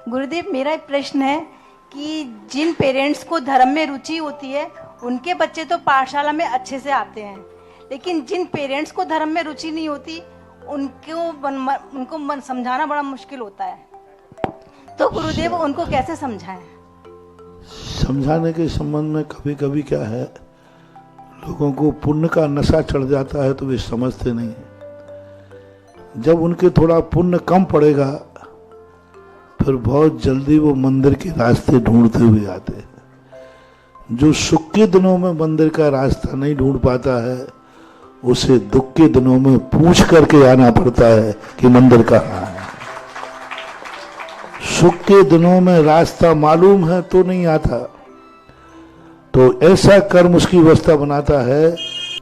गुरुदेव, मेरा एक प्रश्न है कि जिन पेरेंट्स को धर्म में रुचि होती है उनके बच्चे तो पाठशाला में अच्छे से आते हैं, लेकिन जिन पेरेंट्स को धर्म में रुचि नहीं होती उनको समझाना बड़ा मुश्किल होता है। तो गुरुदेव उनको कैसे समझाएं? समझाने के संबंध में कभी कभी क्या है, लोगों को पुण्य का नशा चढ़ जाता है तो वे समझते नहीं है। जब उनके थोड़ा पुण्य कम पड़ेगा फिर बहुत जल्दी वो मंदिर के रास्ते ढूंढते हुए आते हैं। जो सुख के दिनों में मंदिर का रास्ता नहीं ढूंढ पाता है उसे दुख के दिनों में पूछ करके आना पड़ता है कि मंदिर कहाँ है। सुख के दिनों में रास्ता मालूम है तो नहीं आता, तो ऐसा कर्म उसकी अवस्था बनाता है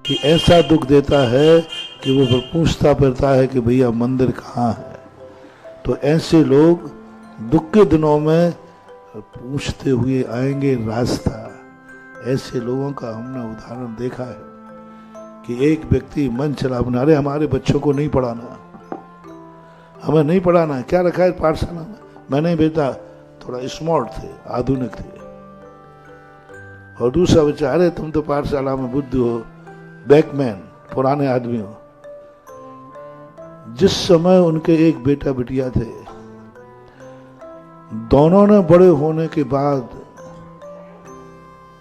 कि ऐसा दुख देता है कि वो फिर पूछता फिरता है कि भैया मंदिर कहाँ है। तो ऐसे लोग दुख के दिनों में पूछते हुए आएंगे रास्ता। ऐसे लोगों का हमने उदाहरण देखा है कि एक व्यक्ति मन चला बना रहे हमारे बच्चों को नहीं पढ़ाना, हमें नहीं पढ़ाना, क्या रखा है पाठशाला में। मैंने बेटा थोड़ा स्मार्ट थे, आधुनिक थे, और दूसरा बच्चा अरे तुम तो पाठशाला में बुद्धि हो, बैकमैन, पुराने आदमी हो। जिस समय उनके एक बेटा बिटिया थे, दोनों ने बड़े होने के बाद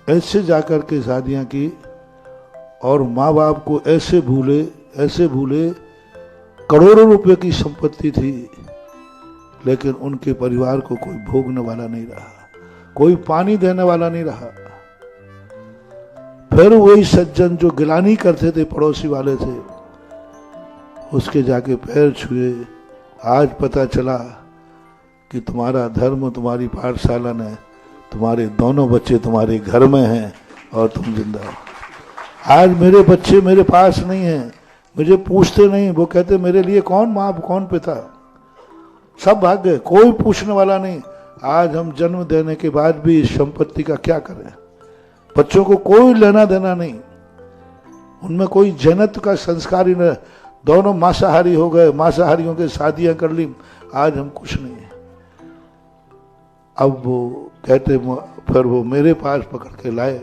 ऐसे जाकर के शादियां की और माँ बाप को ऐसे भूले। करोड़ों रुपए की संपत्ति थी लेकिन उनके परिवार को कोई भोगने वाला नहीं रहा, कोई पानी देने वाला नहीं रहा। फिर वही सज्जन जो गिलानी करते थे, पड़ोसी वाले थे, उसके जाके पैर छुए। आज पता चला कि तुम्हारा धर्म, तुम्हारी पाठशाला ने, तुम्हारे दोनों बच्चे तुम्हारे घर में हैं और तुम जिंदा हो। आज मेरे बच्चे मेरे पास नहीं हैं, मुझे पूछते नहीं, वो कहते मेरे लिए कौन माँ कौन पिता, सब भाग गए, कोई पूछने वाला नहीं। आज हम जन्म देने के बाद भी इस संपत्ति का क्या करें। बच्चों को कोई लेना देना नहीं, उनमें कोई जन्नत का संस्कार ही नहीं। दोनों मांसाहारी हो गए, मांसाहारियों के शादियां कर ली, आज हम कुछ नहीं है। अब वो कहते, फिर वो मेरे पास पकड़ के लाए,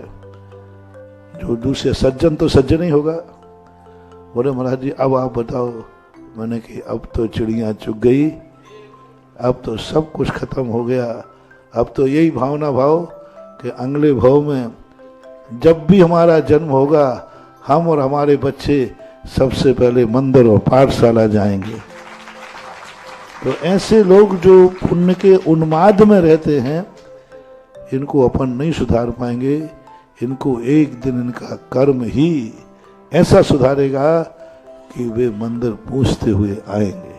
जो दूसरे सज्जन तो सज्जन ही होगा, बोले महाराज जी अब आप बताओ। मैंने कि अब तो चिड़िया चुग गई, अब तो सब कुछ खत्म हो गया। अब तो यही भावना भाव कि अगले भाव में जब भी हमारा जन्म होगा हम और हमारे बच्चे सबसे पहले मंदिर और पाठशाला जाएंगे। तो ऐसे लोग जो पुण्य के उन्माद में रहते हैं, इनको अपन नहीं सुधार पाएंगे। इनको एक दिन इनका कर्म ही ऐसा सुधारेगा कि वे मंदिर पूछते हुए आएंगे।